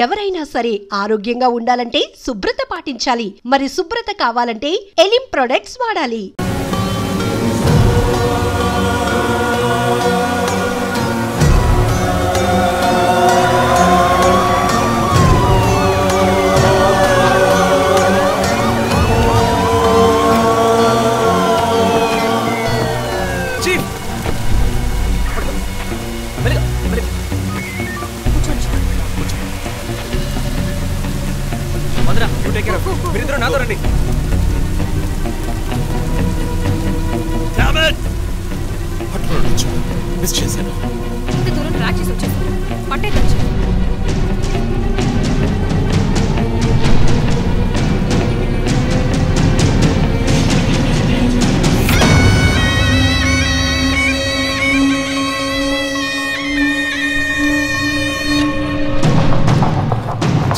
ఎవరైనా సరే ఆరోగ్యంగా ఉండాలంటే శుభ్రత పాటించాలి. మరి శుభ్రత కావాలంటే ఎలిమ్ ప్రొడక్ట్స్ వాడాలి. మీరిద్దరూ నాతో రండి. మిస్ చేశాను. ఇంత దూరం ట్రాక్ చేసి వచ్చేసాను. పట్టేదొచ్చు.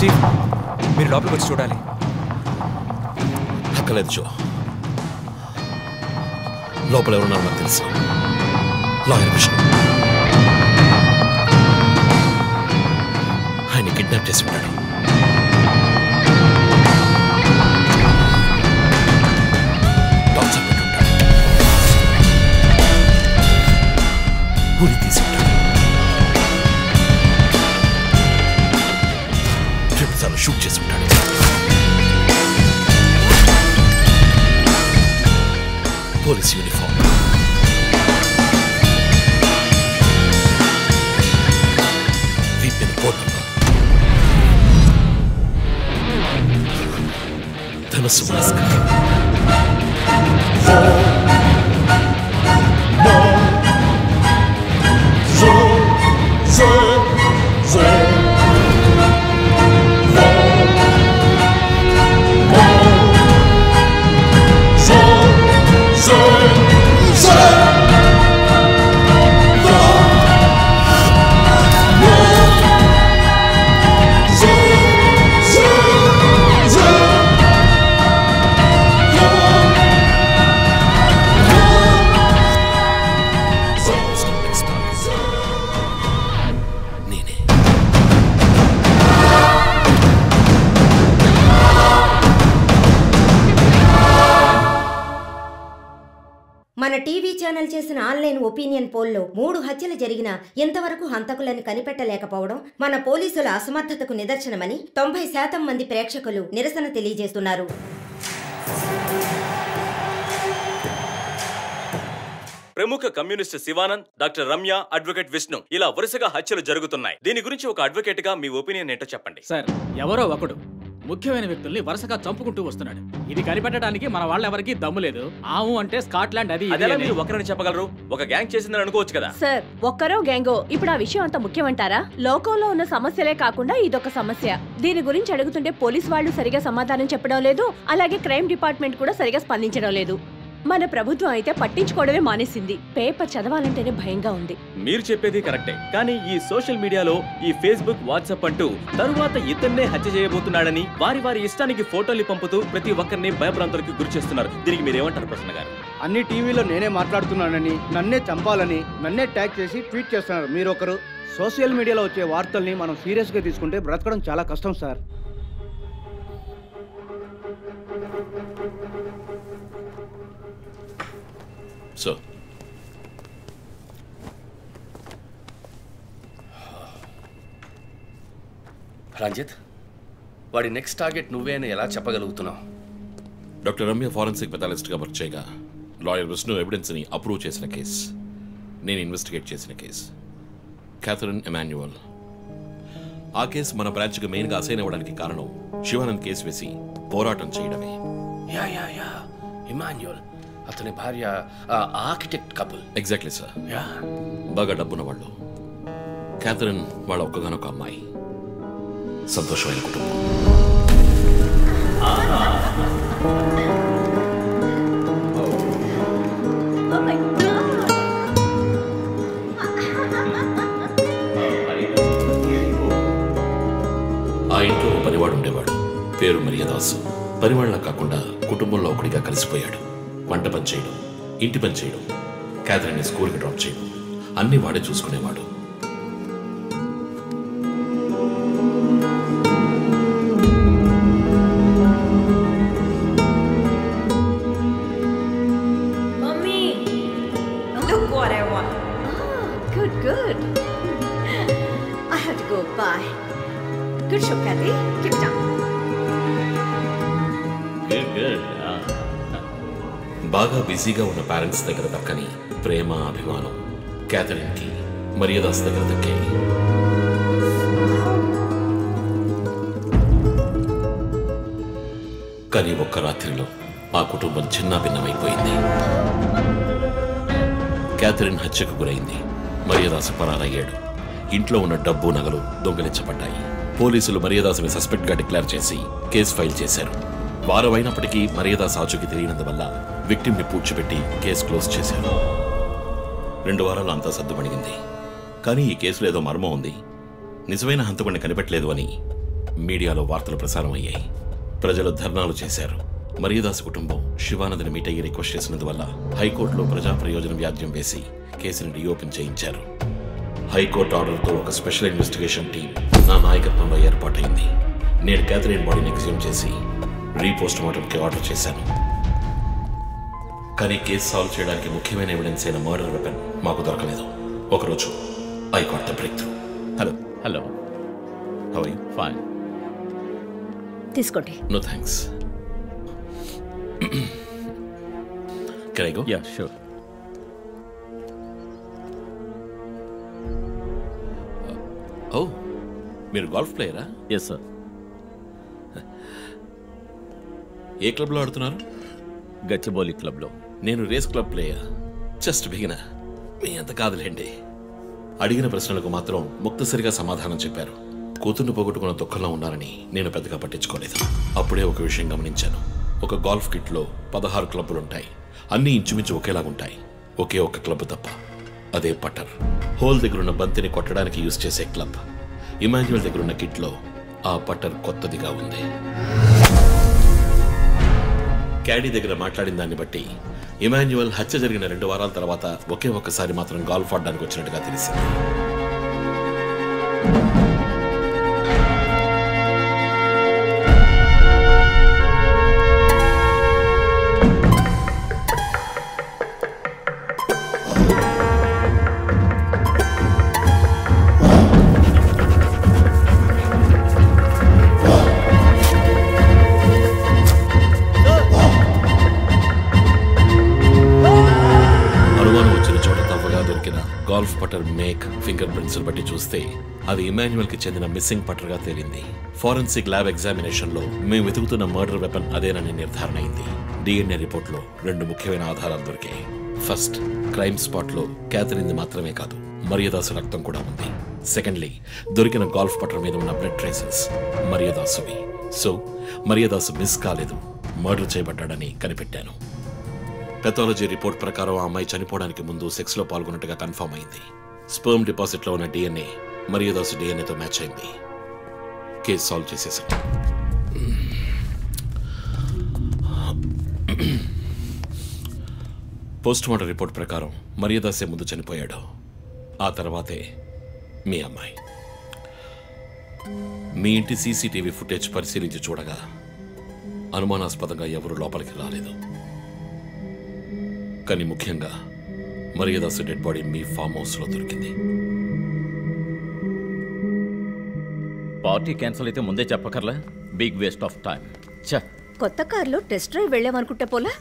చీఫ్, మీరు లోపలికి వచ్చి చూడాలి. అక్కలేదు జో. లోపల ఎవరున్నారు నాకు తెలుసు. లాయర్ విష్ణు. ఆయన కిడ్నాప్ చేసి ఉంటాడు. టార్చర్ పెట్టుంటాడు. ఊరి తీసి ఉంటాడు. రెండుసార్లు షూట్ చేసి ఉంటాడు. Police uniform. వీపిన కోట్ నంబర్. ధనస్సు మాస్క్. మన టీవీ ఛానల్ చేసిన ఆన్లైన్ ఒపీనియన్ పోల్లో 3 హత్యలు జరిగినా ఇంతవరకు హంతకులను కనిపెట్టలేకపోవడం మన పోలీసుల అసమర్థతకు నిదర్శనమని 90% మంది ప్రేక్షకులు నిరసన తెలియజేస్తున్నారు. ప్రముఖ communist Shivanand, doctor Ramya, advocate Vishnu ఇలా వరుసగా హత్యలు జరుగుతున్నాయి. దీని గురించి ఒక అడ్వకేట్ గా మీ ఒపీనియన్ ఏంటో చెప్పండి. సార్, ఎవరో ఒకడు ముఖ్యమైన వ్యక్తుల్ని వరుసగా చంపుకుంటూ వస్తున్నాడు. ఇది కనిపెట్టడానికి మన వాళ్ళెవరికి దమ్ము లేదు. ఆవు అంటే స్కాట్లాండ్ అది మీరు ఒకరిని చెప్పగలరు. ఒక గ్యాంగ్ చేసిందని అనుకోవచ్చు కదా సార్. ఒక్కరో గ్యాంగో ఇప్పుడు ఆ విషయం అంత ముఖ్యమంటారా? లోకంలో ఉన్న సమస్యలే కాకుండా ఇదొక సమస్య. దీని గురించి అడుగుతుంటే పోలీస్ వాళ్ళు సరిగా సమాధానం చెప్పడం లేదు. అలాగే క్రైమ్ డిపార్ట్మెంట్ కూడా సరిగా స్పందించడం లేదు. మన ప్రభుత్వం అయితే పట్టించుకోవడమే మానేసింది. పేపర్ చదవాలంటేనే భయంగా ఉంది. మీరు చెప్పేది కరెక్టే, కానీ ఈ సోషల్ మీడియాలో ఈ ఫేస్బుక్, వాట్సాప్ అంటూ తరువాత ఇతన్నే హత్య చేయబోతున్నాడని వారి వారి ఇష్టానికి ఫోటోలు పంపుతూ ప్రతి ఒక్కరిని భయభ్రాంతులకు గురి చేస్తున్నారు. దీనికి మీరేమంటారు ప్రసన్న గారు? అన్ని టీవీలో నేనే మాట్లాడుతున్నానని, నన్నే చంపాలని, నన్నే ట్యాగ్ చేసి ట్వీట్ చేస్తున్నారు మీరొకరు. సోషల్ మీడియాలో వచ్చే వార్తల్ని మనం సీరియస్గా తీసుకుంటే బ్రతకడం చాలా కష్టం సార్. సో రంజిత్, వాడి నెక్స్ట్ టార్గెట్ నువ్వే అని ఎలా చెప్పగలుగుతున్నావు? డాక్టర్ రమ్య ఫారెన్సిక్ పెథాలజిస్ట్గా వర్క్ చేయగా లాయర్ విష్ణు ఎవిడెన్స్ని అప్రూవ్ చేసిన కేస్, నేను ఇన్వెస్టిగేట్ చేసిన కేస్. Catherine Emmanuel. ఆ కేసు మన బ్రాంచ్కి మెయిన్గా అసైన్ అవ్వడానికి కారణం శివానంద్ కేసు వేసి పోరాటం చేయడమే. యా యా యా ఎమాన్యువల్, అతని భార్య ఆర్కిటెక్ట్ కపుల్. Exactly sir. బాగా డబ్బున్న వాళ్ళు. క్యాథరిన్ వాళ్ళ ఒక్కగానొక అమ్మాయి. సంతోషమైన కుటుంబం. ఆ ఇంట్లో పనివాడు ఉండేవాడు, పేరు మరియదాసు. పనివాళ్ళ కాకుండా కుటుంబంలో ఒకటిగా కలిసిపోయాడు. వంట పని చేయడం, ఇంటి పని చేయడం, క్యాథరిన్ని స్కూల్కి డ్రాప్ చేయడం అన్నీ వాడే చూసుకునేవాడు. Good show Khyati keep it up. బాగా బిజీగా ఉన్న పేరెంట్స్ దగ్గర దక్కని ప్రేమ అభిమానం క్యాథరిన్కి మరియదాస్ దగ్గర దక్కాయి. కానీ ఒక్క రాత్రిలో ఆ కుటుంబం చిన్న భిన్నమైపోయింది. క్యాథరిన్ హత్యకు గురైంది. మరియదాసు పరారయ్యాడు. ఇంట్లో ఉన్న డబ్బు నగలు దొంగిలించబడ్డాయి. పోలీసులు మరియదాసుని సస్పెక్ట్ గా డిక్లేర్ చేసి కేసు ఫైల్ చేశారు. వారం అయినప్పటికీ మరియదాస్ ఆచూకీ తెలియనందువల్ల విక్టిమ్ ని పూడ్చిపెట్టి కేసు క్లోజ్ చేశారు. 2 వారాలు అంతా సర్దుమణిగింది. కానీ ఈ కేసులో ఏదో మర్మం ఉంది. నిజమైన హంతకుడిని కనిపెట్టలేదు అని మీడియాలో వార్తలు ప్రసారం అయ్యాయి. ప్రజలు ధర్నాలు చేశారు. మరియదాస్ కుటుంబం శివానందని మీట్ అయ్యి రిక్వెస్ట్ చేసినందువల్ల హైకోర్టులో ప్రజా ప్రయోజనం వ్యాజ్యం వేసి కేసుని రీఓపెన్ చేయించారు. హైకోర్టు ఆర్డర్తో ఒక స్పెషల్ ఇన్వెస్టిగేషన్ టీం నా నాయకత్వంలో ఏర్పాటైంది. నేను క్యాథరిన్ బాడీని ఎగ్జామ్ చేసి రీపోస్ట్ మార్టంకి ఆర్డర్ చేశాను. కానీ కేసు సాల్వ్ చేయడానికి ముఖ్యమైన ఎవిడెన్స్ అయిన మర్డర్ వెపన్ మాకు దొరకలేదు. ఒకరోజు I got the breakthrough. Hello how are you? Fine. తీసుకోండి. No thanks. Can I go? Yeah, sure. Oh, మీరు గోల్ఫ్ ప్లేయరా? Yes sir. ఏ క్లబ్లో ఆడుతున్నారు? గచ్చిబౌలి క్లబ్లో. నేను race club player. Just beginner. మీ అంత కాదులేండి. అడిగిన ప్రశ్నలకు మాత్రం ముక్తసరిగా సమాధానం చెప్పారు. కూతుర్ని పోగొట్టుకున్న దుఃఖంలో ఉన్నారని నేను పెద్దగా పట్టించుకోలేదు. అప్పుడే ఒక విషయం గమనించాను. ఒక గోల్ఫ్ కిట్లో 16 క్లబ్బులుంటాయి. అన్నీ ఇంచుమించు ఒకేలాగుంటాయి. ఒకే ఒక్క క్లబ్ తప్ప. అదే పట్టర్. హోల్ దగ్గరున్న బంతిని కొట్టడానికి యూజ్ చేసే క్లబ్. ఇమాన్యుయల్ దగ్గరున్న కిట్లో ఆ పట్టర్ కొత్తదిగా ఉంది. క్యాడీ దగ్గర మాట్లాడిన దాన్ని బట్టి ఇమాన్యుయల్ హత్య జరిగిన 2 వారాల తర్వాత ఒకే ఒక్కసారి మాత్రం గోల్ఫ్ ఆడడానికి వచ్చినట్టుగా తెలిసింది. గోల్ఫ్ పట్టర్ మేక్ ఫింగర్ ప్రింట్స్ బట్టి చూస్తే అది ఇమాన్యుయల్ కి చెందిన మిస్సింగ్ పట్టర్ గా తేలింది. ఫోరెన్సిక్ ల్యాబ్ ఎగ్జామినేషన్ లో మేము వెతుకుతున్న మర్డర్ వెపన్ అదేనని నిర్ధారణ అయింది. డిఎన్ఏ రిపోర్ట్ లో 2 ముఖ్యమైన ఆధారాలు దొరికాయి. ఫస్ట్, క్రైమ్ స్పాట్ లో క్యాథరిన్ మాత్రమే కాదు మరియదాసు రక్తం కూడా ఉంది. సెకండ్లీ, దొరికిన గోల్ఫ్ పట్టర్ మీద ఉన్న బ్లడ్ ట్రేసెస్ మరియదాసువి. సో మరియదాసు మిస్ కాలేదు, మర్డర్ చేయబడ్డాడని కనిపెట్టాను. పెథాలజీ రిపోర్ట్ ప్రకారం ఆ అమ్మాయి చనిపోవడానికి ముందు సెక్స్ లో పాల్గొన్నట్టుగా కన్ఫర్మ్ అయింది. స్పర్మ్ డిపాజిట్ లో ఉన్న డిఎన్ఏ మరియదాసు డిఎన్ఏతో మ్యాచ్ అయింది. కేసు సాల్వ్ చేసేసాం. పోస్ట్ మార్టం రిపోర్ట్ ప్రకారం మరియదాసే ముందు చనిపోయాడు. ఆ తర్వాతే మీ అమ్మాయి. మీ ఇంటి సీసీటీవీ ఫుటేజ్ పరిశీలించి చూడగా అనుమానాస్పదంగా ఎవరు లోపలికి రాలేదు. కానీ ముఖ్యంగా మరియదాసు డెడ్ బాడీ మీ ఫామ్ హౌస్ లో దొరికింది. పార్టీ క్యాన్సిల్ అయితే ముందే చెప్పకర్లా? Big waste of time. కొత్త కార్లో టెస్ట్ డ్రైవ్ వెళ్ళామనుకుంటే పోలా?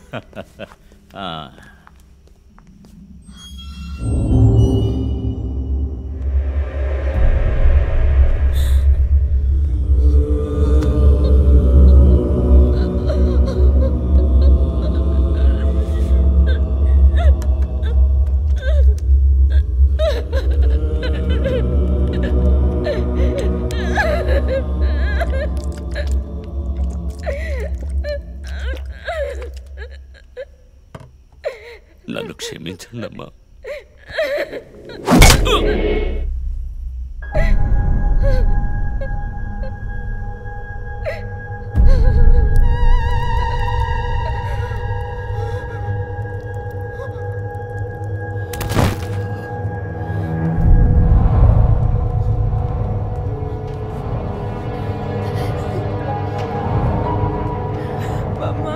నన్ను క్షమించండి అమ్మా. Mama.